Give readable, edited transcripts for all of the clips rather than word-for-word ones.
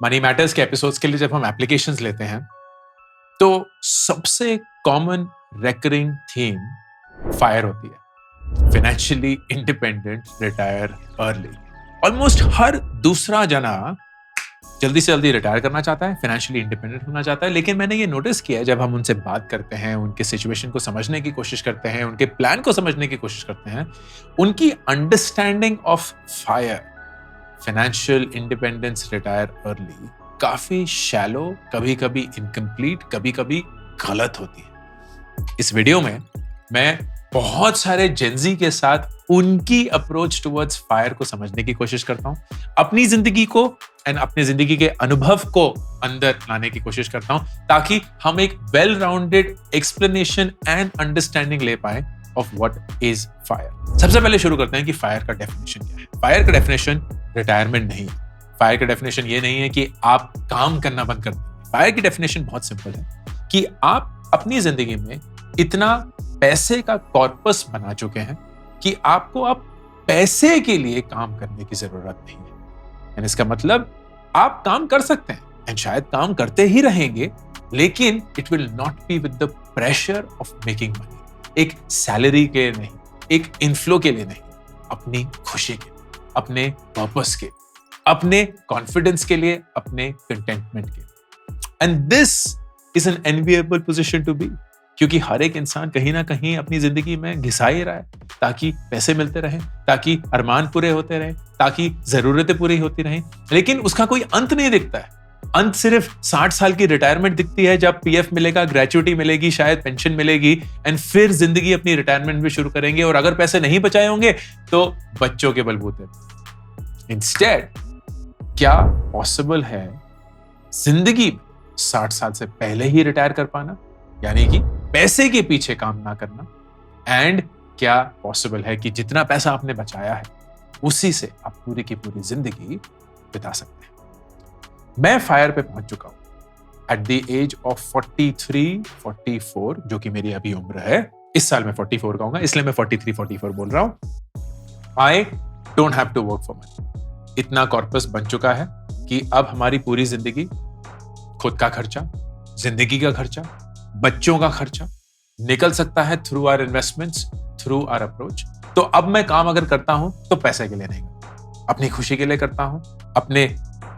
Money matters के episodes के लिए जब हम एप्लीकेशंस लेते हैं तो सबसे कॉमन रेकरिंग थीम फायर होती है। Financially independent, retire early. Almost हर दूसरा जना जल्दी से जल्दी रिटायर करना चाहता है, फाइनेंशियली इंडिपेंडेंट होना चाहता है। लेकिन मैंने ये नोटिस किया है, जब हम उनसे बात करते हैं, उनके सिचुएशन को समझने की कोशिश करते हैं, उनके प्लान को समझने की कोशिश करते हैं, उनकी understanding of fire, financial independence, retire early, काफी शैलो, कभी कभी इनकम्प्लीट, कभी कभी गलत होती है। इस वीडियो में मैं बहुत सारे जेंजी के साथ उनकी अप्रोच टुवर्ड्स फायर को समझने की कोशिश करता हूं, अपनी जिंदगी को एंड अपने जिंदगी के अनुभव को अंदर लाने की कोशिश करता हूं, ताकि हम एक well rounded explanation and understanding ले पाए ऑफ व्हाट इज फायर। सबसे पहले शुरू करते हैं कि फायर का डेफिनेशन क्या है। फायर का डेफिनेशन रिटायरमेंट नहीं है। फायर का डेफिनेशन ये नहीं है कि आप काम करना बंद कर दें। फायर की डेफिनेशन बहुत सिंपल है कि आप अपनी जिंदगी में इतना पैसे का कॉर्पस बना चुके हैं कि आपको अब पैसे के लिए काम करने की जरूरत नहीं है। यानी इसका मतलब आप काम कर सकते हैं एंड शायद काम करते ही रहेंगे, लेकिन it will not be with the pressure of making money. एक सैलरी के नहीं, एक इनफ्लो के लिए नहीं, अपनी खुशी के लिए, अपने पर्पस के, अपने कॉन्फिडेंस के लिए, अपने कंटेंटमेंट के लिए। And this is an enviable position to be, क्योंकि हर एक इंसान कहीं ना कहीं अपनी जिंदगी में घिसा ही रहा है ताकि पैसे मिलते रहें, ताकि अरमान पूरे होते रहें, ताकि जरूरतें पूरी होती रहें, लेकिन उसका कोई अंत नहीं दिखता है। अंत सिर्फ 60 साल की रिटायरमेंट दिखती है, जब पीएफ मिलेगा, ग्रेचुइटी मिलेगी, शायद पेंशन मिलेगी, एंड फिर जिंदगी अपनी रिटायरमेंट भी शुरू करेंगे। और अगर पैसे नहीं बचाए होंगे तो बच्चों के बलबूते। इंस्टेड, क्या पॉसिबल है जिंदगी में 60 साल से पहले ही रिटायर कर पाना, यानी कि पैसे के पीछे काम ना करना? एंड क्या पॉसिबल है कि जितना पैसा आपने बचाया है उसी से आप पूरी की पूरी जिंदगी बिता सकते हैं? मैं फायर पे पहुंच चुका हूं एट द एज ऑफ 43-44, जो कि मेरी अभी उम्र है। इस साल मैं 44 का हूंगा, इसलिए मैं 43-44 बोल रहा हूं। I don't have to work for money. इतना कॉर्पस बन चुका है कि अब हमारी पूरी जिंदगी, खुद का खर्चा, जिंदगी का खर्चा, बच्चों का खर्चा निकल सकता है through our investments, through our approach. तो अब मैं काम अगर करता हूं तो पैसे के लिए नहीं करता, अपनी खुशी के लिए करता हूं, अपने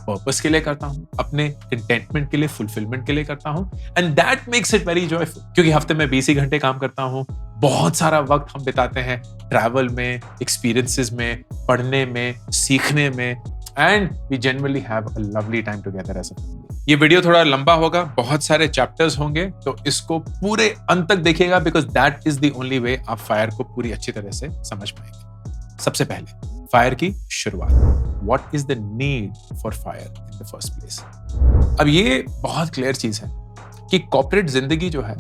पर्पस के लिए करता हूं, अपने कंटेंटमेंट के लिए, फुलफिलमेंट के लिए करता हूं। And that makes it very joyful, क्योंकि हफ्ते में 20 ही घंटे काम करता हूं। बहुत सारा वक्त हम बिताते हैं ट्रैवल में, एक्सपीरियंसेस में, पढ़ने में, सीखने में, and we generally have a lovely time together as a family. ये वीडियो थोड़ा लंबा होगा, बहुत सारे चैप्टर्स होंगे, तो इसको पूरे अंत तक देखिएगा, because that is the only way आप फायर को पूरी अच्छी तरह से समझ पाएंगे। सबसे पहले फायर की शुरुआत। What is the need for fire in the first place? अब ये बहुत क्लियर चीज है कि कॉर्पोरेट जिंदगी जो है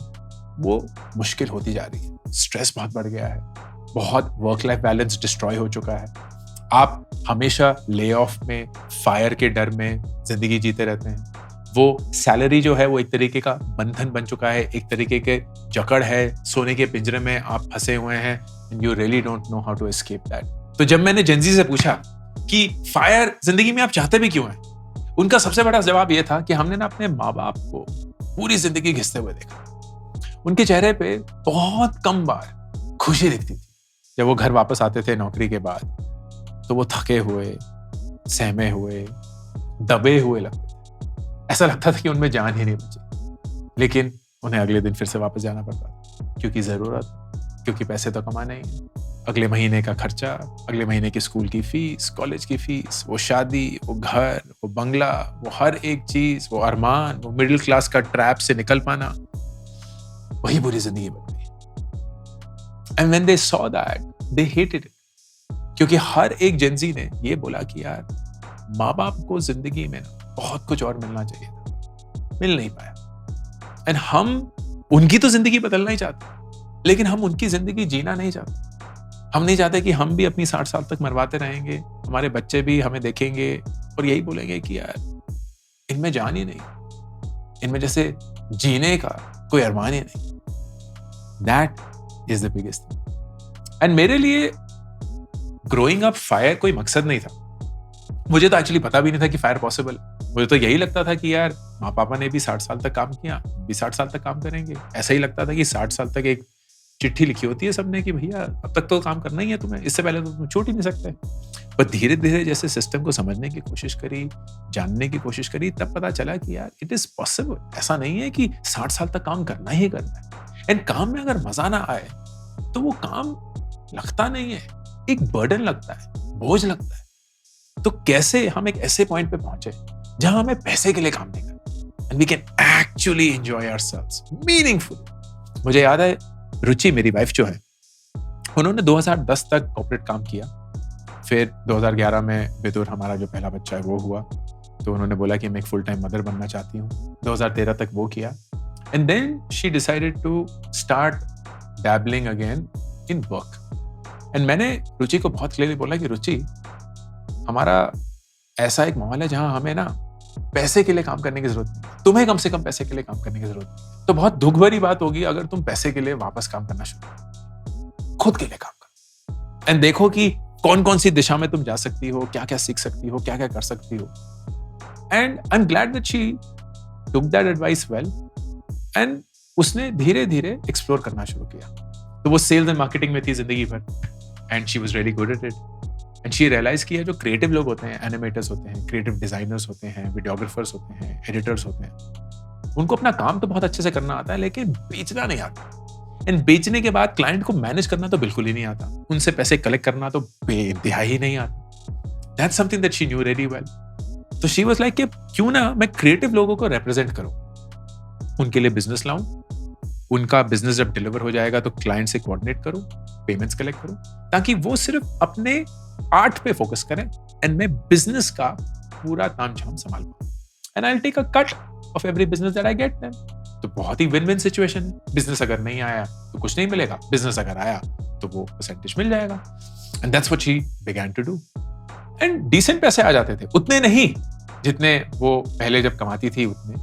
वो मुश्किल होती जा रही है। स्ट्रेस बहुत बढ़ गया है, बहुत वर्क लाइफ बैलेंस डिस्ट्रॉय हो चुका है। आप हमेशा ले ऑफ में, फायर के डर में जिंदगी जीते रहते हैं। वो सैलरी जो है वो एक तरीके का बंधन बन चुका है, एक तरीके के जकड़ है, सोने के पिंजरे में आप फंसे हुए हैं, and you really don't know how to escape that. तो जब मैंने जेंजी से पूछा कि फायर जिंदगी में आप चाहते भी क्यों हैं, उनका सबसे बड़ा जवाब ये था कि हमने ना अपने माँ बाप को पूरी जिंदगी घिसते हुए देखा। उनके चेहरे पे बहुत कम बार खुशी दिखती थी। जब वो घर वापस आते थे नौकरी के बाद, तो वो थके हुए, सहमे हुए, दबे हुए लगते थे। ऐसा लगता था कि उनमें जान ही नहीं बची। लेकिन उन्हें अगले दिन फिर से वापस जाना पड़ता, क्योंकि जरूरत, क्योंकि पैसे तो कमाने ही हैं। अगले महीने का खर्चा, अगले महीने की स्कूल की फीस, कॉलेज की फीस, वो शादी, वो घर, वो बंगला, वो हर एक चीज, वो अरमान, वो मिडिल क्लास का ट्रैप से निकल पाना, वही पूरी जिंदगी बन गई। And when they saw that, they hated it, क्योंकि हर एक जेंजी ने ये बोला कि यार, माँ बाप को जिंदगी में बहुत कुछ और मिलना चाहिए था, मिल नहीं पाया। एंड हम उनकी तो जिंदगी बदलना ही चाहते, लेकिन हम उनकी जिंदगी जीना नहीं चाहते। हम नहीं चाहते कि हम भी अपनी 60 साल तक मरवाते रहेंगे, हमारे बच्चे भी हमें देखेंगे और यही बोलेंगे कि यार, इनमें जान ही नहीं, इनमें जैसे जीने का कोई अरमान ही नहीं। That is the biggest thing. And मेरे लिए ग्रोइंग अप फायर कोई मकसद नहीं था। मुझे तो एक्चुअली पता भी नहीं था कि फायर पॉसिबल है। मुझे तो यही लगता था कि यार माँ पापा ने भी 60 साल तक काम किया, भी 60 साल तक काम करेंगे। ऐसा ही लगता था कि 60 साल तक एक चिट्ठी लिखी होती है सबने कि भैया अब तक तो काम करना ही है तुम्हें, इससे पहले तो तुम छूट ही नहीं सकते। पर धीरे धीरे जैसे सिस्टम को समझने की कोशिश करी, जानने की कोशिश करी, तब पता चला कि यार इट इज पॉसिबल। ऐसा नहीं है कि 60 साल तक काम करना ही करना है। एंड काम में अगर मजा ना आए तो वो काम लगता नहीं है, एक बर्डन लगता है, बोझ लगता है। तो कैसे हम एक ऐसे पॉइंट पे पहुंचे जहां हमें पैसे के लिए काम नहीं करना and we can actually enjoy ourselves meaningfully. मुझे याद है रुचि मेरी वाइफ जो है, उन्होंने 2010 तक कॉर्पोरेट काम किया। फिर 2011 में विदुर हमारा जो पहला बच्चा है वो हुआ, तो उन्होंने बोला कि मैं एक फुल टाइम मदर बनना चाहती हूँ। 2013 तक वो किया and then she decided to start dabbling again in work. And मैंने रुचि को बहुत क्लियरली बोला कि रुचि, हमारा ऐसा एक माहौल है जहां हमें ना पैसे के लिए काम करने की जरूरत नहीं, तुम्हें कम से कम पैसे के लिए काम करने की जरूरत नहीं। तो बहुत दुख भरी बात होगी अगर तुम पैसे के लिए वापस काम करना शुरू करो। खुद के लिए काम करो एंड देखो कि कौन कौन सी दिशा में तुम जा सकती हो, क्या क्या सीख सकती हो, क्या क्या कर सकती हो। And I am glad that she took that advice well and उसने धीरे धीरे एक्सप्लोर करना शुरू किया। तो वो सेल्स एंड मार्केटिंग में थी जिंदगी भर and she was really good at it. And she realize किया जो क्रिएटिव लोग होते हैं, एनिमेटर्स होते हैं, क्रिएटिव डिजाइनर्स होते हैं, वीडियोग्राफर्स होते हैं, एडिटर्स होते हैं, उनको अपना काम तो बहुत अच्छे से करना आता है लेकिन बेचना नहीं आता। एंड बेचने के बाद क्लाइंट को मैनेज करना तो बिल्कुल ही नहीं आता, उनसे पैसे कलेक्ट करना तो बेइंतहा ही नहीं आता। That's something that she knew very well. तो शी वाज लाइक कि क्यों ना मैं क्रिएटिव लोगों को रिप्रेजेंट करूं, उनके लिए बिजनेस लाऊं, उनका बिजनेस जब डिलीवर हो जाएगा तो क्लाइंट से कोऑर्डिनेट करूं, पेमेंट्स कलेक्ट करूं, ताकि वो सिर्फ अपने आर्ट पे फोकस करें एंड मैं बिजनेस का पूरा तामझाम संभाल पाऊं। And I will take a cut off every business that I get them. तो बहुत ही विन विन सिचुएशन है। बिजनेस अगर नहीं आया तो कुछ नहीं मिलेगा, बिजनेस अगर आया तो वो परसेंटेज मिल जाएगा। And that's what she began to do. And decent पैसे आ जाते थे, उतने नहीं जितने वो पहले जब कमाती थी उतने,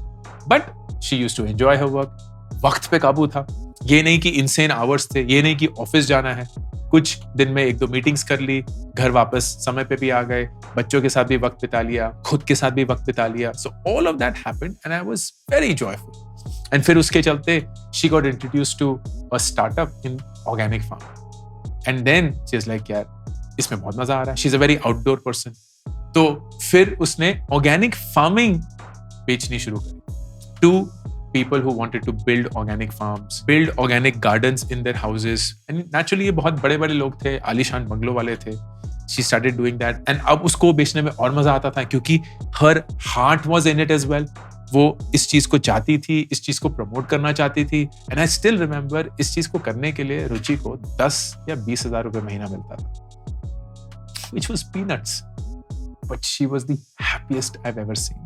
but she used to enjoy her work. वक्त पे काबू था, ये नहीं कि इनसेन आवर्स थे, ये नहीं कि ऑफिस जाना है, कुछ दिन में 1-2 मीटिंग्स कर ली, घर वापस समय पे भी आ गए, बच्चों के साथ भी वक्त बिता लिया, खुद के साथ भी वक्त बिता लिया। So all of that happened and I was very joyful. And फिर उसके चलते she got introduced to a startup in organic farm and then she is like यार इसमें बहुत मजा आ रहा है। She is a very outdoor person. तो फिर उसने ऑर्गेनिक फार्मिंग बेचनी शुरू करी to people who wanted to build organic farms, build organic gardens in their houses. And naturally ये बहुत बड़े-बड़े लोग थे, आलीशान बंगलों वाले थे। She started doing that and अब उसको बेचने में और मजा आता था क्योंकि her heart was in it as well. वो इस चीज को चाहती थी, इस चीज को प्रमोट करना चाहती थी। And I still remember इस चीज को करने के लिए रुचि को 10 या 20 हजार रुपए महीना मिलता था, which was peanuts. But she was the happiest I've ever seen.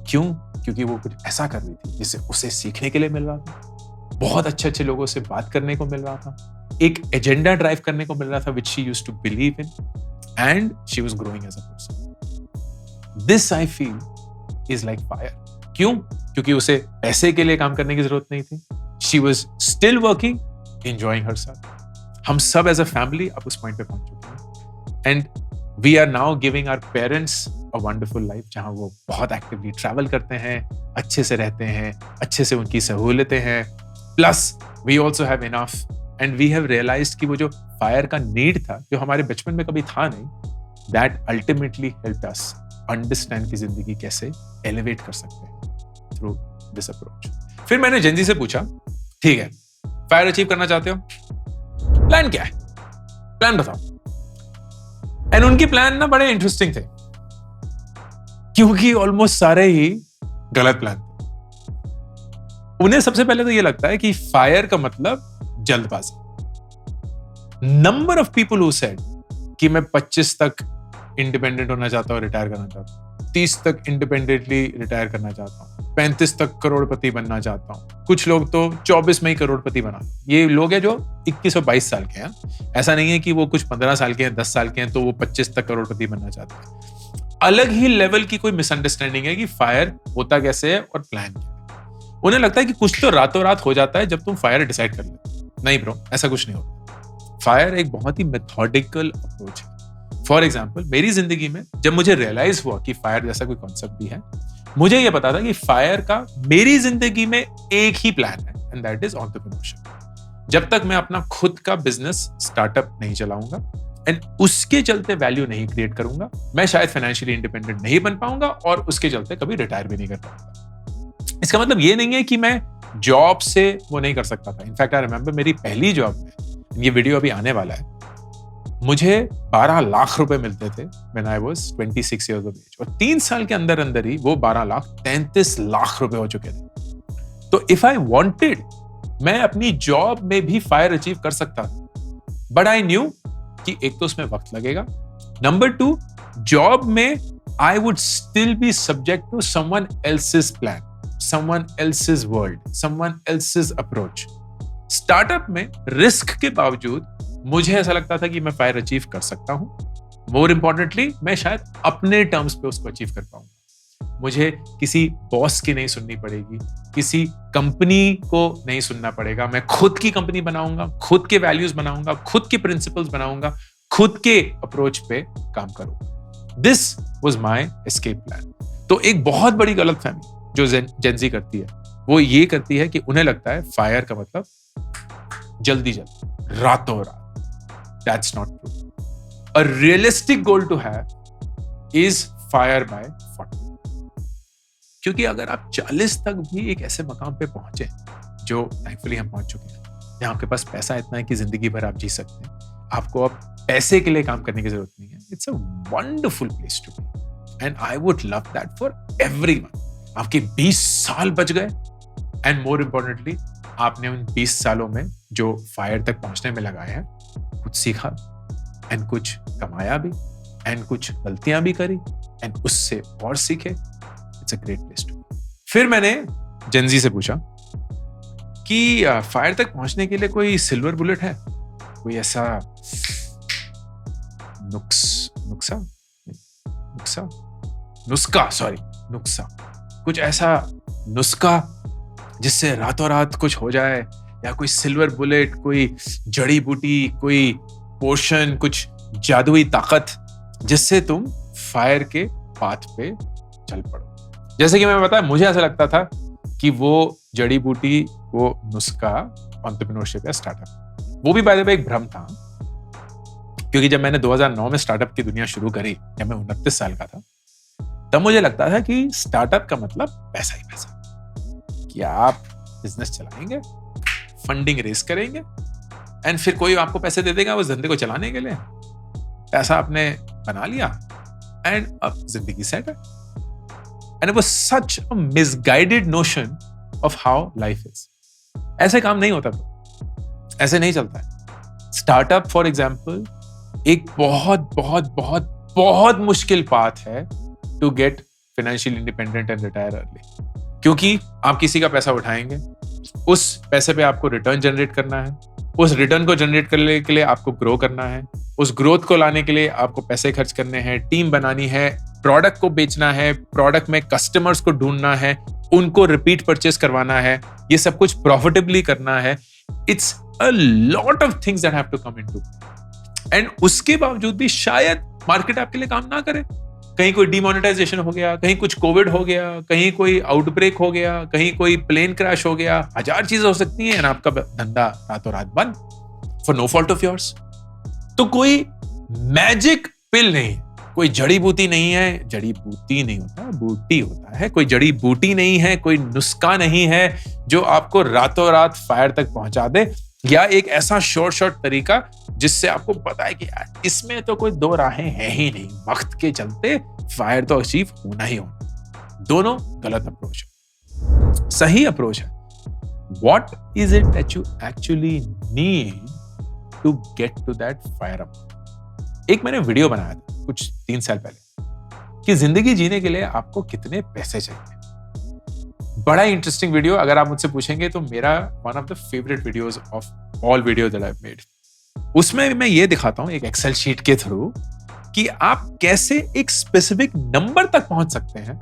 क्यों? क्योंकि वो कुछ ऐसा कर रही थी जिससे उसे सीखने के लिए मिल रहा था, बहुत अच्छे अच्छे लोगों से बात करने को मिल रहा था, एक एजेंडा ड्राइव करने को मिल रहा था, which she used to believe in, and she was growing as a person. This I feel is like fire. क्यों? क्योंकि उसे पैसे के लिए काम करने की जरूरत नहीं थी. She was still working, enjoying herself. हम सब as a family अब उस पॉइंट पे पहुंच चुके हैं, and we are now giving our parents a wonderful life जहां वो बहुत एक्टिवली ट्रैवल करते हैं, अच्छे से रहते हैं, अच्छे से उनकी सहूलतें हैं, plus we also have enough and we have realized कि वो जो फायर का नीड था जो हमारे बचपन में कभी था नहीं, that ultimately helped us understand कि जिंदगी कैसे एलिवेट कर सकते हैं थ्रू दिस अप्रोच। फिर मैंने जेंजी से पूछा, ठीक है फायर अचीव करना चाहते हो, प्लान क्या है, प्लान बताओ। एंड उनके प्लान ना बड़े इंटरेस्टिंग थे क्योंकि ऑलमोस्ट सारे ही गलत प्लान थे। उन्हें सबसे पहले तो ये लगता है कि फायर का मतलब जल्दबाजी। Number of people who said कि मैं 25 तक इंडिपेंडेंट होना चाहता हूं, रिटायर करना चाहता हूं, 30 तक इंडिपेंडेंटली रिटायर करना चाहता हूं, 35 तक करोड़पति बनना चाहता हूं, कुछ लोग तो 24 में ही करोड़पति बना। ये लोग हैं जो 21 और 22 साल के हैं। ऐसा नहीं है कि वो कुछ 15 साल के हैं, 10 साल के हैं तो वो 25 तक करोड़पति बनना चाहते हैं। अलग ही लेवल की कोई मिसअंडरस्टैंडिंग है कि फायर होता कैसे है और प्लान क्या है। उन्हें लगता है कि कुछ तो रातों रात हो जाता है जब तुम फायर डिसाइड कर लेते। नहीं ब्रो, ऐसा कुछ नहीं होता। फायर एक बहुत ही मेथोडिकल अप्रोच है। फॉर एग्जाम्पल मेरी जिंदगी में जब मुझे रियलाइज हुआ कि फायर जैसा कोई कॉन्सेप्ट भी है, मुझे यह पता था कि फायर का मेरी जिंदगी में एक ही प्लान है, एंड दैट इज एंटरप्रेन्योरशिप। जब तक मैं अपना खुद का बिजनेस स्टार्टअप नहीं चलाऊंगा एंड उसके चलते वैल्यू नहीं क्रिएट करूंगा, मैं शायद फाइनेंशियली इंडिपेंडेंट नहीं बन पाऊंगा और उसके चलते कभी रिटायर भी नहीं कर पाऊंगा। इसका मतलब ये नहीं है कि मैं जॉब से वो नहीं कर सकता था। इनफैक्ट आई रिमेंबर मेरी पहली जॉब में, ये वीडियो अभी आने वाला है, मुझे 12 लाख रुपए मिलते थे when I was 26 years of age, और 3 साल के अंदर अंदर ही वो 12 लाख 33 लाख रुपए हो चुके थे। तो इफ आई वांटेड, मैं अपनी जॉब में भी फायर अचीव कर सकता था, बट आई न्यू कि एक तो उसमें वक्त लगेगा, नंबर 2 जॉब में I would still be subject to someone else's plan, someone else's world, someone else's approach. Startup में रिस्क के बावजूद मुझे ऐसा लगता था कि मैं फायर अचीव कर सकता हूं। मोर इंपॉर्टेंटली, मैं शायद अपने टर्म्स पे उसको अचीव कर पाऊंगा। मुझे किसी बॉस की नहीं सुननी पड़ेगी, किसी कंपनी को नहीं सुनना पड़ेगा। मैं खुद की कंपनी बनाऊंगा, खुद के वैल्यूज बनाऊंगा, खुद के प्रिंसिपल्स बनाऊंगा, खुद के अप्रोच पे काम करूंगा। This was my escape plan. तो एक बहुत बड़ी गलतफहमी जो जेंजी करती है, वो ये करती है कि उन्हें लगता है फायर का मतलब जल्दी जल्दी, रातों रात। That's not true. A realistic goal to have is fire by 40. क्योंकि अगर आप 40 तक भी एक ऐसे मकाम पे पहुंचे, जो थैंकफुली हम पहुंच चुके हैं, जहां आपके पास पैसा इतना है कि जिंदगी भर आप जी सकते हैं, आपको अब पैसे के लिए काम करने की जरूरत नहीं है। It's a wonderful place to be and I would love that for everyone. आपके 20 साल बच गए एंड मोर इंपॉर्टेंटली, आपने उन 20 सालों में जो फायर तक पहुंचने में लगाए हैं, कुछ सीखा एंड कुछ कमाया भी एंड कुछ गलतियां भी करी एंड उससे और सीखे। It's a great place to be. फिर मैंने जेंजी से पूछा कि फायर तक पहुंचने के लिए कोई सिल्वर बुलेट है, कोई ऐसा नुस्खा, कुछ ऐसा नुस्खा जिससे रातों रात कुछ हो जाए, या कोई सिल्वर बुलेट, कोई जड़ी बूटी, कोई पोशन, कुछ जादुई ताकत जिससे तुम फायर के पाथ पे चल पड़ो। जैसे कि मैं बताया, मुझे ऐसा लगता था कि वो जड़ी बूटी, वो नुस्खा एंटरप्रेन्योरशिप या स्टार्टअप, वो भी बाय द वे एक भ्रम था। क्योंकि जब मैंने 2009 में स्टार्टअप की दुनिया शुरू करी, जब मैं 29 साल का था, तब मुझे लगता था कि स्टार्टअप का मतलब पैसा ही पैसा, कि आप बिजनेस चलाएंगे, फंडिंग रेस करेंगे एंड फिर कोई आपको पैसे दे देगा उस धंधे को चलाने के लिए। पैसा आपने बना लिया एंड अब जिंदगी सेट है। And it was such a misguided notion of how life is. ऐसे काम नहीं होता, ऐसे नहीं चलता है। स्टार्टअप फॉर एग्जाम्पल एक बहुत बहुत बहुत बहुत मुश्किल पाथ है to get financial independent and retire early. क्योंकि आप किसी का पैसा उठाएंगे, उस पैसे पे आपको रिटर्न जनरेट करना है, उस रिटर्न को जनरेट करने के लिए आपको ग्रो करना है, उस ग्रोथ को लाने के लिए आपको पैसे खर्च करने हैं, टीम बनानी है, प्रोडक्ट को बेचना है, प्रोडक्ट में कस्टमर्स को ढूंढना है, उनको रिपीट परचेस करवाना है, ये सब कुछ प्रॉफिटेबली करना है। It's a lot of things that have to come into and उसके बावजूद भी शायद मार्केट आपके लिए काम ना करे। कहीं कोई डिमोनेटाइजेशन हो गया, कहीं कुछ कोविड हो गया, कहीं कोई आउटब्रेक हो गया, कहीं कोई प्लेन क्रैश हो गया, 1000 चीजें हो सकती हैं, आपका धंधा रातों रात बंद for no fault of yours. तो कोई मैजिक पिल नहीं, कोई जड़ी बूटी नहीं है, जड़ी बूटी नहीं होता, बूटी होता है, कोई जड़ी बूटी नहीं है, कोई नुस्खा नहीं है जो आपको रातों रात फायर तक पहुंचा दे, या एक ऐसा शॉर्ट तरीका जिससे आपको पता है कि यार इसमें तो कोई दो राहें हैं ही नहीं, वक्त के चलते फायर तो अचीव होना ही होना। दोनों गलत अप्रोच है। सही अप्रोच है, what is it that you actually need to get to that fire up. एक मैंने वीडियो बनाया था कुछ 3 साल पहले कि जिंदगी जीने के लिए आपको कितने पैसे चाहिए। बड़ा इंटरेस्टिंग वीडियो, अगर आप मुझसे पूछेंगे तो मेरा one of the favourite videos of all videos that I have made. उसमें मैं ये दिखाता हूं एक एक्सेल शीट के थ्रू कि आप कैसे एक स्पेसिफिक नंबर तक पहुंच सकते हैं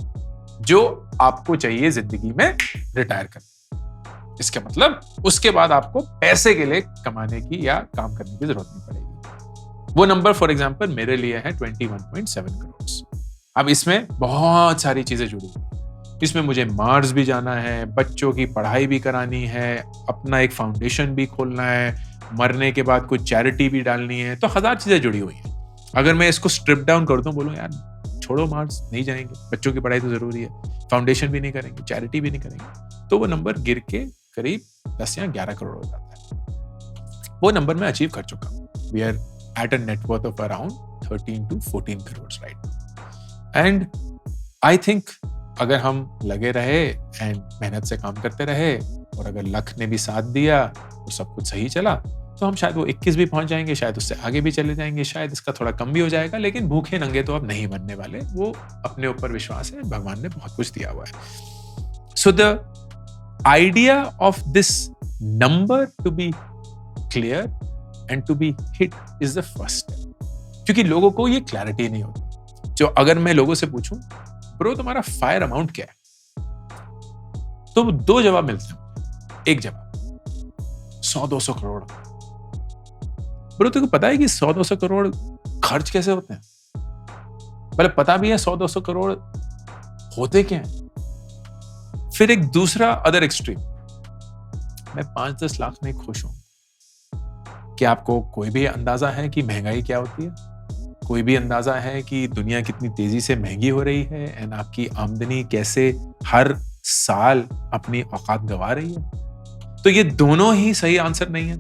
जो आपको चाहिए जिंदगी में रिटायर करने। इसका मतलब उसके बाद आपको पैसे के लिए कमाने की या काम करने की जरूरत नहीं पड़ेगी। वो नंबर फॉर एग्जांपल मेरे लिए है 21.7 करोड़। अब इसमें बहुत सारी चीजें जुड़ी हुई हैं। इसमें मुझे मार्स भी जाना है, बच्चों की पढ़ाई भी करानी है, अपना एक फाउंडेशन भी खोलना है, मरने के बाद कुछ चैरिटी भी डालनी है, तो हजार चीजें जुड़ी हुई हैं। अगर मैं इसको स्ट्रिप डाउन कर दूं, बोलूं यार छोड़ो मार्स, नहीं जाएंगे, बच्चों की पढ़ाई तो जरूरी है, फाउंडेशन भी नहीं करेंगे, चैरिटी भी नहीं करेंगे, तो वो नंबर गिर के करीब 10 या 11 करोड़ हो जाता है। वो नंबर मैं अचीव कर चुका हूं। We are at a net worth of around 13 to 14 crore right. And I think अगर हम लगे रहे एंड मेहनत से काम करते रहे और अगर लक ने भी साथ दिया तो सब कुछ सही चला, तो हम शायद वो 21 भी पहुंच जाएंगे, शायद उससे आगे भी चले जाएंगे, शायद इसका थोड़ा कम भी हो जाएगा, लेकिन भूखे नंगे तो अब नहीं बनने वाले। वो अपने ऊपर विश्वास है, भगवान ने बहुत कुछ दिया हुआ है। So the idea of this number to be clear and to be hit is the first step, क्योंकि लोगों को ये क्लैरिटी नहीं होती। जो अगर मैं लोगों से पूछूं ब्रो तुम्हारा फायर अमाउंट क्या है, तो 2 जवाब मिलते हैं। एक जवाब 100-200 करोड़। ब्रो तुमको पता है कि 100-200 करोड़ खर्च कैसे होते हैं? मतलब पता भी है 100-200 करोड़ होते क्या हैं? फिर एक दूसरा अदर एक्सट्रीम, मैं 5-10 लाख में खुश हूं। क्या आपको कोई भी अंदाजा है कि महंगाई क्या होती है? कोई भी अंदाजा है कि दुनिया कितनी तेजी से महंगी हो रही है एंड आपकी आमदनी कैसे हर साल अपनी औकात गंवा रही है? तो ये दोनों ही सही आंसर नहीं है।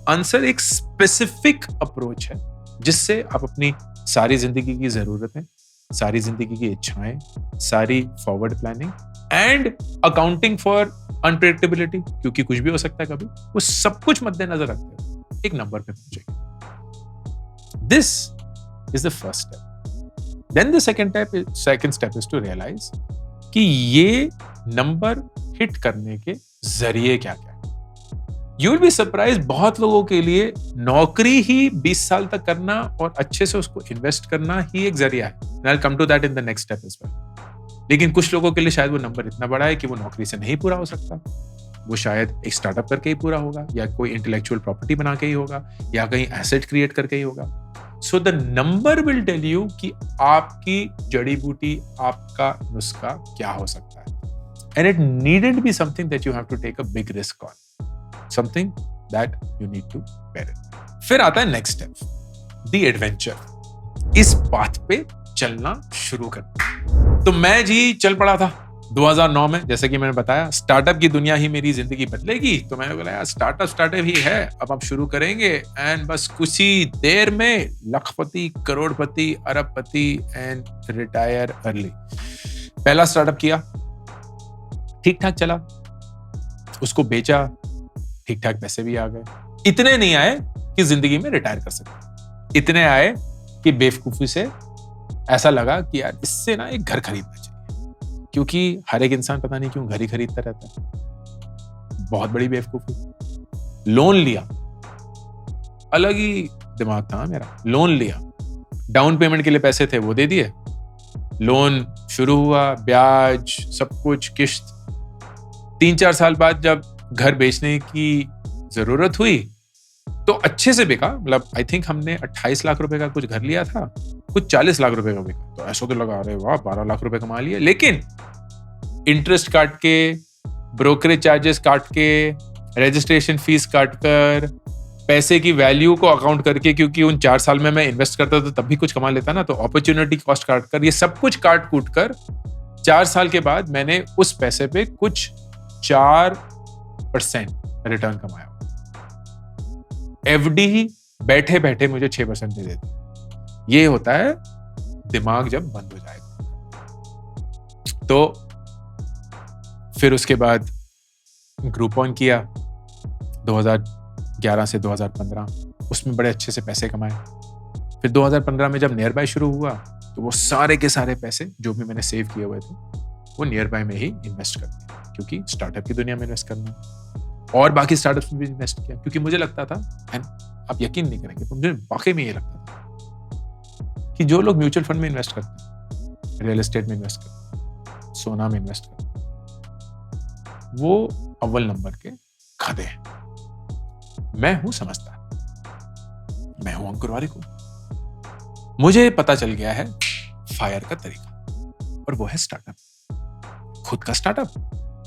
आंसर एक स्पेसिफिक अप्रोच है जिससे आप अपनी सारी जिंदगी की जरूरतें, सारी जिंदगी की इच्छाएं, सारी forward planning and accounting for unpredictability, क्योंकि कुछ भी हो सकता है कभी, वो सब कुछ मद्देनजर रखते हुए एक नंबर पे पहुंचेंगे। This is the first step. Then the second step is to realize कि ये नंबर हिट करने के जरिए क्या क्या है। You will be surprised, बहुत लोगों के लिए नौकरी ही 20 साल तक करना और अच्छे से उसको इन्वेस्ट करना ही एक जरिया है। And I'll come to that in the next step as well. लेकिन कुछ लोगों के लिए शायद वो नंबर इतना बड़ा है कि वो नौकरी से नहीं पूरा हो सकता। वो शायद एक स्टार्टअप करके ही पूरा होगा, या कोई इंटेलेक्चुअल प्रॉपर्टी बना के ही होगा, या कहीं एसेट क्रिएट करके ही होगा। So the number will tell you कि आपकी जड़ी बूटी, आपका नुस्खा क्या हो सकता है। And it needn't be something that you have to take a big risk on. Something that you need to bear it. फिर आता है next step, the adventure. इस पाथ पे चलना शुरू करना। तो मैं जी चल पड़ा था 2009 में, जैसे कि मैंने बताया स्टार्टअप की दुनिया ही मेरी जिंदगी बदलेगी, तो मैंने बोला यार स्टार्टअप ही है, अब हम शुरू करेंगे। एंड बस कुछ ही देर में लखपति, करोड़पति, अरबपति एंड रिटायर अर्ली। पहला स्टार्टअप किया, ठीक ठाक चला, उसको बेचा, ठीक ठाक पैसे भी आ गए। इतने नहीं आए कि जिंदगी में रिटायर कर सके, इतने आए कि बेवकूफी से ऐसा लगा कि यार इससे ना एक घर खरीदना चाहिए, क्योंकि हर एक इंसान पता नहीं क्यों घर ही खरीदता रहता है। बहुत बड़ी बेवकूफी। लोन लिया, अलग ही दिमाग था मेरा। लोन लिया, डाउन पेमेंट के लिए पैसे थे वो दे दिए, लोन शुरू हुआ, ब्याज, सब कुछ, किश्त। 3-4 साल बाद जब घर बेचने की जरूरत हुई तो अच्छे से बिका। मतलब आई थिंक हमने 28 लाख रुपए का कुछ घर लिया था, कुछ 40 लाख रुपए का बिका। तो ऐसा तो लगा अरे वाह 12 लाख रुपए कमा लिए, लेकिन इंटरेस्ट काट के, ब्रोकरेज चार्जेस काट के, रजिस्ट्रेशन फीस काट कर, पैसे की वैल्यू को अकाउंट करके, क्योंकि उन 4 साल में मैं इन्वेस्ट करता तो तब भी कुछ कमा लेता ना, तो अपॉर्चुनिटी कॉस्ट काट कर, ये सब कुछ काट कूट कर 4 साल के बाद मैंने उस पैसे पे कुछ 4% रिटर्न कमाया। एफडी ही बैठे बैठे मुझे 6% दे देती। ये होता है दिमाग जब बंद हो जाएगा। तो फिर उसके बाद ग्रुप ऑन किया 2011 से 2015, उसमें बड़े अच्छे से पैसे कमाए। फिर 2015 में जब नियर बाय शुरू हुआ तो वो सारे के सारे पैसे जो भी मैंने सेव किए हुए थे वो नियर बाय में ही इन्वेस्ट कर दिए, क्योंकि स्टार्टअप की दुनिया में इन्वेस्ट करना है। और बाकी स्टार्टअप्स में भी इन्वेस्ट किया, क्योंकि मुझे लगता था, एंड आप यकीन नहीं करेंगे, तो मुझे वाकई में ये लगता था कि जो लोग म्यूचुअल फंड में इन्वेस्ट करते हैं, रियल एस्टेट में इन्वेस्ट करते हैं, सोना में इन्वेस्ट करते हैं, वो अव्वल नंबर के गधे हैं। मैं हूं समझदार, मैं हूं अंकुर वारिक, मुझे पता चल गया है फायर का तरीका, और वो है स्टार्टअप। खुद का स्टार्टअप,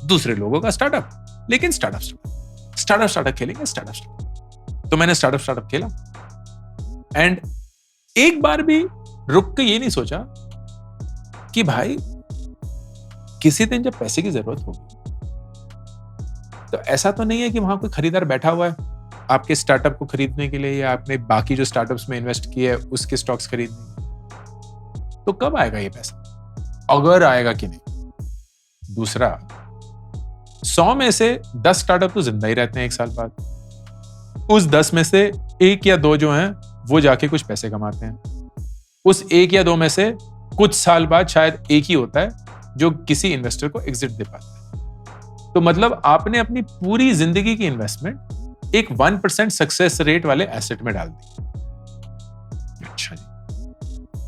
दूसरे लोगों का स्टार्टअप, लेकिन स्टार्टअप खेलेंगे, स्टार्टअप। तो मैंने स्टार्टअप खेला, एंड एक बार भी रुक के ये नहीं सोचा कि भाई किसी दिन जब पैसे की जरूरत होगी तो ऐसा तो नहीं है कि वहां कोई खरीदार बैठा हुआ है आपके स्टार्टअप को खरीदने के लिए, या आपने बाकी जो स्टार्टअप्स में इन्वेस्ट किए है उसके स्टॉक्स खरीदने। तो कब आएगा ये पैसा, अगर आएगा कि नहीं। दूसरा, 100 में से 10 स्टार्टअप तो जिंदा ही रहते हैं 1 साल बाद। उस 10 में से 1 या 2 जो हैं वो जाके कुछ पैसे कमाते हैं। उस 1 या 2 में से कुछ साल बाद शायद एक ही होता है जो किसी इन्वेस्टर को एग्जिट दे पाता है। तो मतलब आपने अपनी पूरी जिंदगी की इन्वेस्टमेंट एक 1% सक्सेस रेट वाले एसेट में डाल दी। अच्छा जी,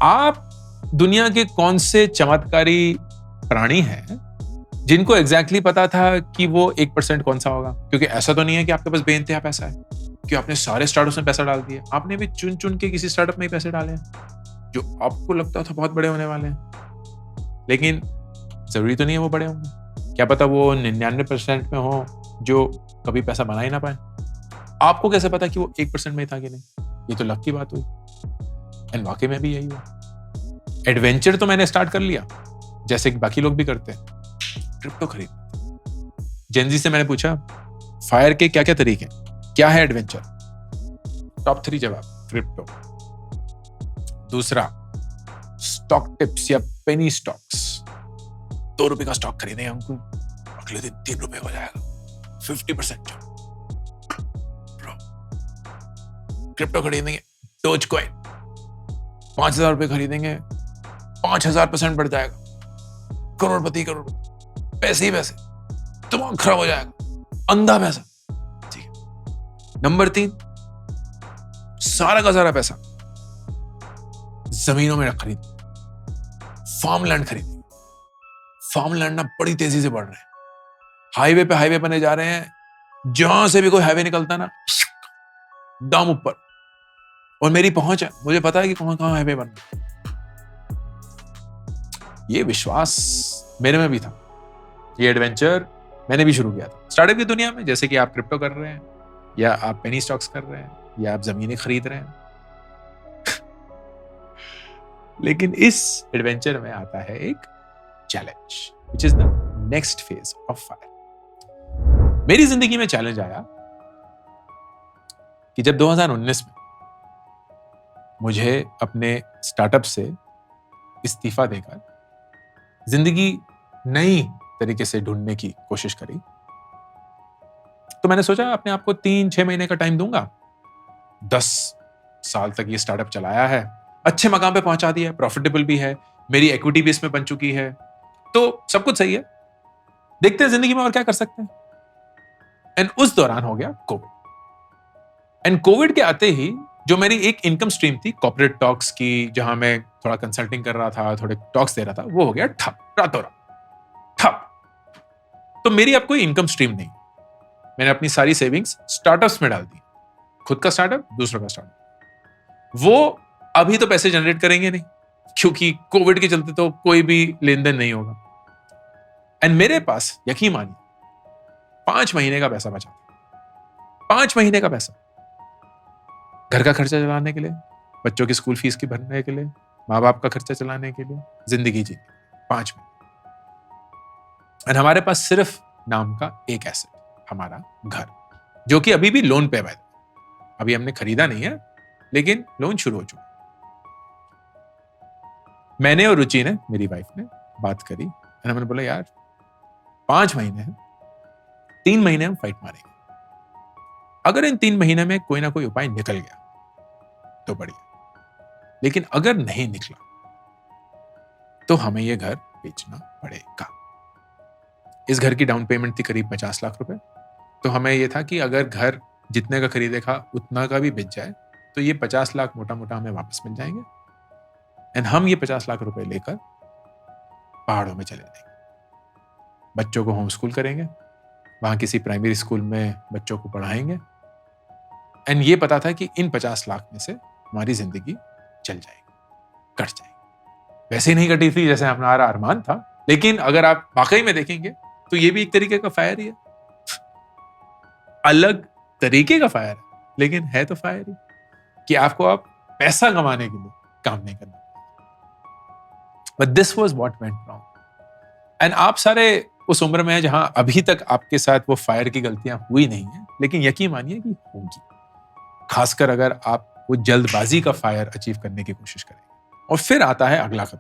आप दुनिया के कौन से चमत्कारी प्राणी हैं जिनको एग्जैक्टली पता था कि वो 1% कौन सा होगा? क्योंकि ऐसा तो नहीं है कि आपके पास बेइंतहा पैसा है कि आपने सारे स्टार्टअप्स में पैसा डाल दिया। आपने भी चुन चुन के किसी स्टार्टअप में ही पैसे डाले हैं जो आपको लगता था बहुत बड़े होने वाले हैं, लेकिन जरूरी तो नहीं है वो बड़े होंगे। क्या पता वो 99% में हो जो कभी पैसा बना ही ना पाए। आपको कैसे पता कि वो 1% में था कि नहीं? ये तो लक की बात हुई, एंड वाकई में भी यही हुआ। एडवेंचर तो मैंने स्टार्ट कर लिया जैसे कि बाकी लोग भी करते हैं, क्रिप्टो खरीद। जेनजी से मैंने पूछा फायर के क्या क्या तरीके हैं, क्या है एडवेंचर? टॉप 3 जवाब, क्रिप्टो। दूसरा, स्टॉक टिप्स या पेनी स्टॉक्स। 2 रुपए का स्टॉक खरीदेंगे हमको, अगले दिन 3 रुपए हो जाएगा, 50% जंप। क्रिप्टो खरीदेंगे, डोज कॉइन, 5,000 रुपए खरीदेंगे, 5,000% बढ़ जाएगा, करोड़पति, पैसे ही पैसे, दिमाग खराब हो जाएगा, अंधा पैसा। ठीक है। नंबर 3, सारा का सारा पैसा जमीनों में खरीद, फार्मलैंड खरीदेंगे। फार्मलैंड ना बड़ी तेजी से बढ़ रहे हैं, हाईवे बने जा रहे हैं, जहां से भी कोई हाईवे निकलता ना दाम ऊपर, और मेरी पहुंच है, मुझे पता है कि कहां हाईवे बन रहा है। ये विश्वास मेरे में भी था, ये एडवेंचर मैंने भी शुरू किया था स्टार्टअप की दुनिया में, जैसे कि आप क्रिप्टो कर रहे हैं, या आप पेनी स्टॉक्स कर रहे हैं, या आप जमीनें खरीद रहे हैं। लेकिन इस एडवेंचर में आता है एक challenge, which is the next phase of fire. मेरी जिंदगी में चैलेंज आया कि जब 2019 में मुझे अपने स्टार्टअप से इस्तीफा देकर जिंदगी नई तरीके से ढूंढने की कोशिश करी, तो मैंने सोचा अपने आप को 3-6 महीने का टाइम दूंगा। 10 साल तक ये स्टार्टअप चलाया है, अच्छे मकाम पे पहुंचा दिया है, प्रॉफिटेबल भी है, मेरी इक्विटी भी इसमें बन चुकी है, तो सब कुछ सही है, देखते हैं जिंदगी में और क्या कर सकते हैं। एंड उस दौरान हो गया कोविड, एंड कोविड के आते ही जो मेरी एक इनकम स्ट्रीम थी कॉर्पोरेट टॉक्स की, जहां मैं थोड़ा कंसल्टिंग कर रहा था, थोड़े टॉक्स दे रहा था, वो हो गया ठप, रातों रात ठप। तो मेरी अब कोई इनकम स्ट्रीम नहीं। मैंने अपनी सारी सेविंग्स स्टार्टअप्स में डाल दी, खुद का स्टार्टअप, दूसरों का स्टार्टअप। वो अभी तो पैसे जनरेट करेंगे नहीं, क्योंकि कोविड के चलते तो कोई भी लेन देन नहीं होगा। एंड मेरे पास यकीन मानिए 5 महीने का पैसा बचा था, 5 महीने का पैसा, घर का खर्चा चलाने के लिए, बच्चों की स्कूल फीस की भरने के लिए, माँ बाप का खर्चा चलाने के लिए, जिंदगी जी 5 महीने। एंड हमारे पास सिर्फ नाम का एक एसेट, हमारा घर, जो कि अभी भी लोन पे है। अभी हमने खरीदा नहीं है, लेकिन लोन शुरू हो चुका। मैंने और रुचि ने, मेरी वाइफ ने बात करी, और हमने बोला यार 5 महीने हैं, 3 महीने हम फाइट मारेंगे। अगर इन 3 महीने में कोई ना कोई उपाय निकल गया तो बढ़िया, लेकिन अगर नहीं निकला तो हमें यह घर बेचना पड़ेगा। इस घर की डाउन पेमेंट थी करीब 50 लाख रुपए। तो हमें यह था कि अगर घर जितने का खरीदे था उतना का भी बिक जाए तो ये 50 लाख मोटा मोटा हमें वापस मिल जाएंगे, एंड हम ये 50 लाख रुपए लेकर पहाड़ों में चले जाएंगे, बच्चों को होम स्कूल करेंगे, वहां किसी प्राइमरी स्कूल में बच्चों को पढ़ाएंगे। एंड ये पता था कि इन 50 लाख में से हमारी जिंदगी चल जाएगी। कट जाएगी। वैसे ही नहीं कटी थी जैसे हमारा अरमान था, लेकिन अगर आप वाकई में देखेंगे तो ये भी एक तरीके का फायर ही है, अलग तरीके का फायर है, लेकिन है तो फायर ही, कि आपको आप पैसा कमाने के लिए काम नहीं करना। But this was what went wrong. And आप सारे उस उम्र में हैं जहां अभी तक आपके साथ वो फायर की गलतियां हुई नहीं है, लेकिन यकीन मानिए कि होंगी, खासकर अगर आप वो जल्दबाजी का फायर अचीव करने की कोशिश करेंगे। और फिर आता है अगला कदम।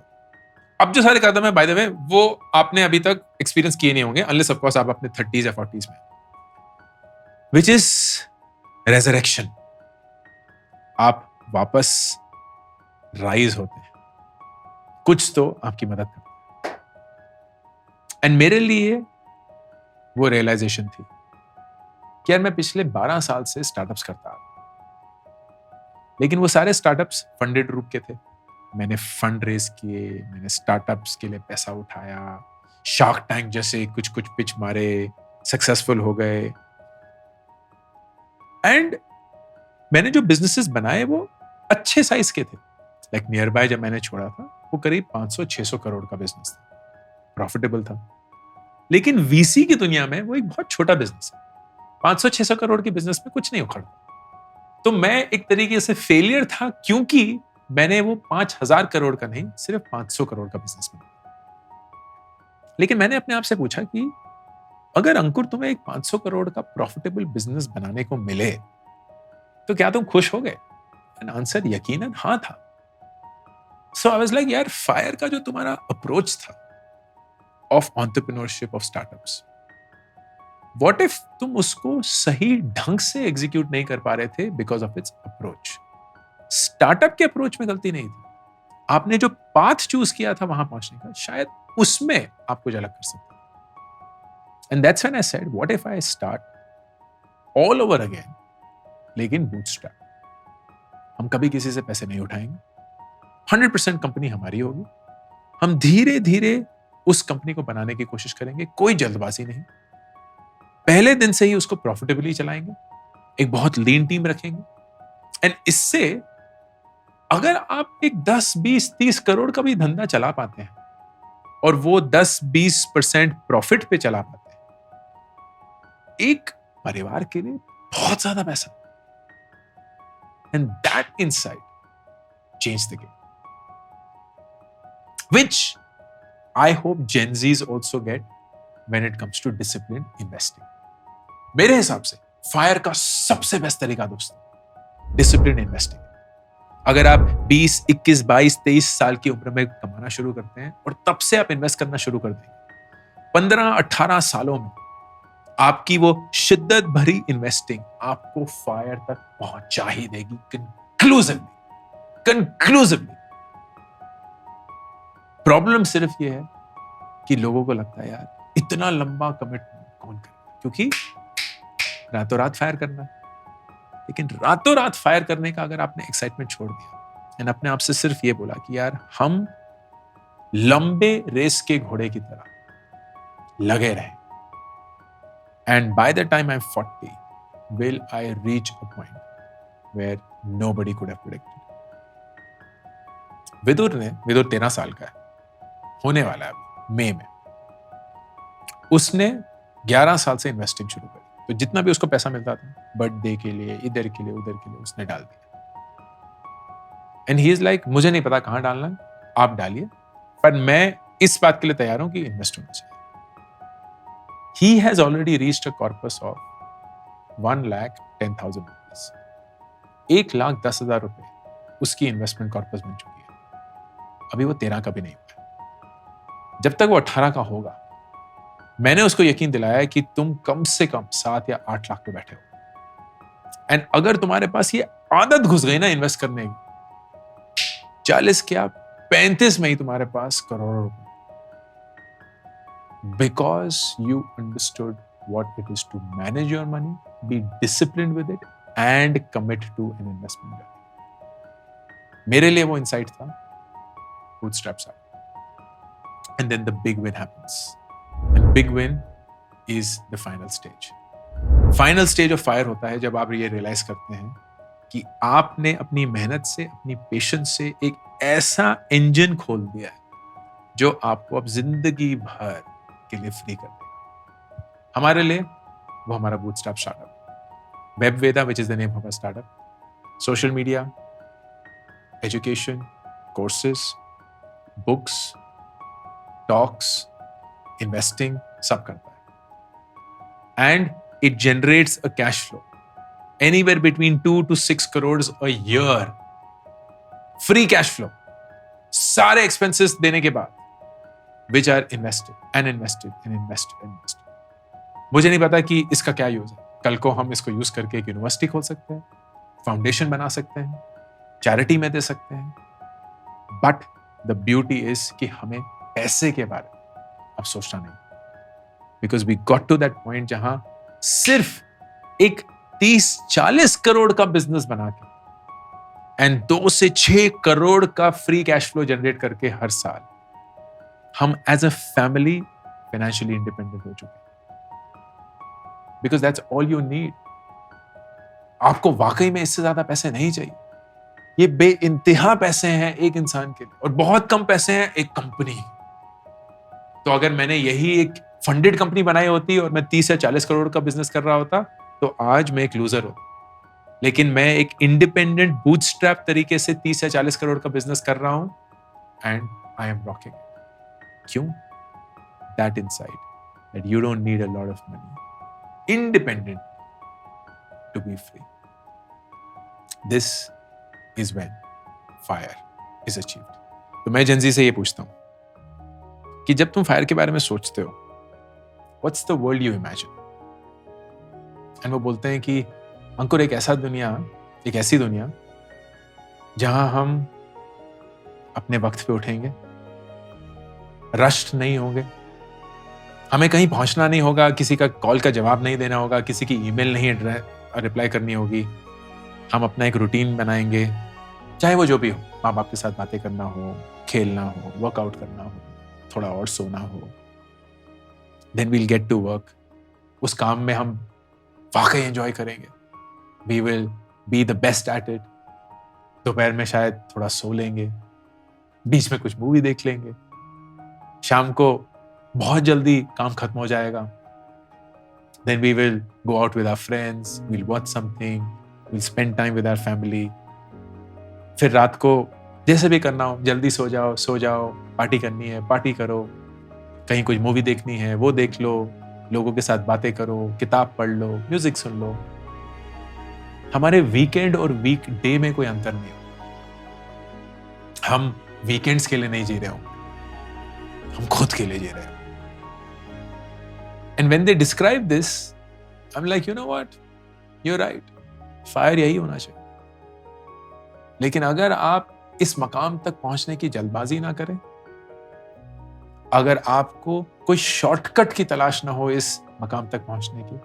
अब जो सारे कदम है बाय द वे वो आपने अभी तक एक्सपीरियंस किए नहीं होंगे, अनलेस ऑफ कोर्स आप अपने 30s या 40s में, विच इज रेजरेक्शन। आप वापस राइज होते हैं, कुछ तो आपकी मदद करता है। एंड मेरे लिए वो रियलाइजेशन थी कि यार मैं पिछले 12 साल से स्टार्टअप्स करता आ रहा, लेकिन वो सारे स्टार्टअप्स फंडेड रूप के थे। मैंने फंड रेज किए, मैंने स्टार्टअप्स के लिए पैसा उठाया, शार्क टैंक जैसे कुछ कुछ पिच मारे, सक्सेसफुल हो गए। एंड मैंने जो बिजनेसेस बनाए वो अच्छे साइज के थे। लाइक नियर बाय जब मैंने छोड़ा था वो करीब 500-600 करोड़ का बिजनेस था, प्रॉफिटेबल था। लेकिन वीसी की दुनिया में वो एक बहुत छोटा बिजनेस है, 500-600 करोड़ के बिजनेस में कुछ नहीं उखड़ता। तो मैं एक तरीके से फेलियर था, क्योंकि मैंने वो 5,000 करोड़ का नहीं, सिर्फ 500 करोड़ का बिजनेस बनाया। लेकिन मैंने अपने आप से पूछा कि अगर अंकुर तुम्हें एक 500 करोड़ का प्रॉफिटेबल बिजनेस बनाने को मिले तो क्या तुम खुश हो गए? एंड आंसर यकीनन हाँ था। सो आई वाज लाइक यार, फायर का जो तुम्हारा अप्रोच था of entrepreneurship, of startups, what if तुम उसको सही ढंग से एग्जीक्यूट नहीं कर पा रहे थे because of its approach. Startup के अप्रोच में गलती नहीं थी, आपने जो पाथ चूज किया था वहां पहुंचने का, शायद उसमें आपको झलक कर सकता। And that's when I said what if I start all over again, लेकिन बूटस्ट्रैप। हम कभी किसी से पैसे नहीं उठाएंगे, 100% कंपनी हमारी होगी। हम धीरे धीरे उस कंपनी को बनाने की कोशिश करेंगे, कोई जल्दबाजी नहीं। पहले दिन से ही उसको प्रॉफिटेबली चलाएंगे, एक बहुत लीन टीम रखेंगे। एंड इससे अगर आप एक 10, 20, 30 करोड़ का भी धंधा चला पाते हैं और वो 10-20% प्रॉफिट पे चला पाते हैं, एक परिवार के लिए बहुत ज्यादा पैसा। And that insight change the game, which I hope Gen Zs also get when it comes to disciplined investing. मेरे हिसाब से फायर का सबसे बेस्ट तरीका दोस्तों डिसिप्लिन इन्वेस्टिंग। अगर आप 20, 21, 22, 23 साल की उम्र में कमाना शुरू करते हैं और तब से आप इन्वेस्ट करना शुरू कर देंगे, 15-18 सालों में आपकी वो शिद्दत भरी इन्वेस्टिंग आपको फायर तक पहुंचा ही देगी कंक्लूसिवली। प्रॉब्लम सिर्फ ये है कि लोगों को लगता है यार इतना लंबा कमिटमेंट कौन करेगा, क्योंकि रातों रात फायर करना है। लेकिन रातों रात फायर करने का अगर आपने एक्साइटमेंट छोड़ दिया एंड अपने आप से सिर्फ ये बोला कि यार हम लंबे रेस के घोड़े की तरह लगे रहें, and by the time I am 40 will I reach a point where nobody could have predicted. Vidur 13 साल का है, होने वाला है अभी मई में। उसने 11 साल से इन्वेस्टिंग शुरू करी, तो जितना भी उसको पैसा मिलता था बर्थडे के लिए, इधर के लिए, उधर के लिए, उसने डाल दिया। एंड ही इज लाइक मुझे नहीं पता कहां डालना है, आप डालिए, पर मैं इस बात के लिए तैयार हूं कि इन्वेस्ट होना चाहिए। He has already reached a corpus of 1,10,000 rupees, 1,10,000 रुपए उसकी इन्वेस्टमेंट कॉर्पस बन चुकी है। अभी वो 13 का भी नहीं हुआ। जब तक वो 18 का होगा, मैंने उसको यकीन दिलाया है कि तुम कम से कम 7 या 8 लाख पे बैठे हो। एंड अगर तुम्हारे पास ये आदत घुस गई ना इन्वेस्ट करने की, 40 क्या 35 में ही तुम्हारे पास करोड़ों रुपए, because you understood what it is to manage your money, be disciplined with it and commit to an investment. मेरे लिए वो इंसाइट था, bootstraps out. And then the big win happens. And big win is the final stage. Final stage of fire होता है जब आप ये realize करते हैं कि आपने अपनी मेहनत से, अपनी पेशेंस से एक ऐसा इंजन खोल दिया है जो आपको अब जिंदगी भर के लिए फ्री कर देगा। हमारे लिए वो हमारा bootstrap startup Webveda, which is the name of our startup. Social media, education, courses, books, talks, investing सब करता है। And it generates a cash flow anywhere between 2 to 6 crores a year, free cash flow, सारे expenses देने के बाद, which are invested and invested and invested and invested। मुझे नहीं पता कि इसका क्या यूज है। कल को हम इसको यूज करके एक यूनिवर्सिटी खोल सकते हैं, फाउंडेशन बना सकते हैं, चैरिटी में दे सकते हैं। बट द ब्यूटी इज कि हमें पैसे के बारे में अब सोचना नहीं, because we got to that point जहां सिर्फ एक 30-40 करोड़ का बिजनेस बना के एंड 2 से 6 करोड़ का फ्री कैश फ्लो जनरेट करके हर साल हम as a family financially independent हो चुके हैं। Because that's all you need. आपको वाकई में इससे ज्यादा पैसे नहीं चाहिए। ये बेइंतहा पैसे हैं एक इंसान के लिए, और बहुत कम पैसे हैं एक कंपनी। तो अगर मैंने यही एक फंडेड कंपनी बनाई होती और मैं 30 या 40 करोड़ का बिजनेस कर रहा होता, तो आज मैं एक लूजर होता। लेकिन मैं एक इंडिपेंडेंट बूटस्ट्रैप तरीके से 30 या 40 करोड़ का बिजनेस कर रहा हूं एंड आई एम रॉकिंग। क्यों? That inside that you don't need a lot of money, independent to be free. This is when fire is achieved. तो मैं जेनजी से ये पूछता हूं कि जब तुम फायर के बारे में सोचते हो, what's the world you imagine? And वो बोलते हैं कि अंकुर, एक ऐसी दुनिया जहां हम अपने वक्त पे उठेंगे, रश्क नहीं होंगे, हमें कहीं पहुंचना नहीं होगा, किसी का कॉल का जवाब नहीं देना होगा, किसी की ईमेल नहीं रिप्लाई करनी होगी। हम अपना एक रूटीन बनाएंगे, चाहे वो जो भी हो, माँ बाप के साथ बातें करना हो, खेलना हो, वर्कआउट करना हो, थोड़ा और सोना हो। Then we'll get to work. उस काम में हम वाकई एंजॉय करेंगे। We will be the best at it. दोपहर में शायद थोड़ा सो लेंगे, बीच में कुछ मूवी देख लेंगे, शाम को बहुत जल्दी काम खत्म हो जाएगा। Then we will go out with our friends, we'll watch something, we'll spend time with our family. फिर रात को जैसे भी करना हो, जल्दी सो जाओ, पार्टी करनी है पार्टी करो, कहीं कुछ मूवी देखनी है वो देख लो, लोगों के साथ बातें करो, किताब पढ़ लो, म्यूजिक सुन लो। हमारे वीकेंड और वीक डे में कोई अंतर नहीं हो। हम वीकेंड्स के लिए नहीं जी रहे हो, हम खुद के लिए जी रहे हो। And when they describe this, I am like, you know what, you are right, fire यही होना चाहिए। लेकिन अगर आप इस मकाम तक पहुंचने की जल्दबाजी ना करें, अगर आपको कोई शॉर्टकट की तलाश ना हो इस मकाम तक पहुंचने की,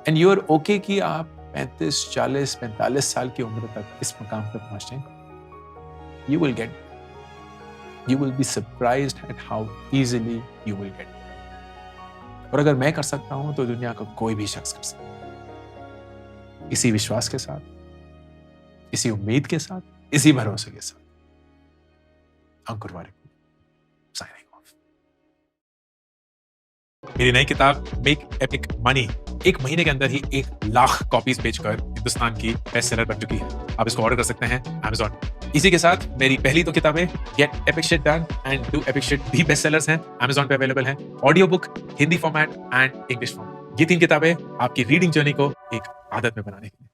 एंड यू आर ओके कि आप 35, 40, 45 साल की उम्र तक इस मकाम तक पहुंचे, you will get there. You will be surprised at how easily you will get there. और अगर मैं कर सकता हूं तो दुनिया का कोई भी शख्स कर सकता है। इसी विश्वास के साथ, इसी उम्मीद के साथ, इसी भरोसे के साथ, अंकुर वारिक साइनिंग ऑफ। मेरी नई किताब मेक एपिक मनी 1 महीने के अंदर ही 1 लाख कॉपीज बेचकर हिंदुस्तान की बेस्ट सेलर बन चुकी है। आप इसको ऑर्डर कर सकते हैं Amazon। इसी के साथ मेरी पहली 2 किताबें gate epic shit done and do epic shit भी बेस्ट सेलर्स हैं, Amazon पे अवेलेबल हैं। Audio book, Hindi format and English format. ये 3 किताबें आपकी रीडिंग जर्नी को एक आदत में बनाने के लिए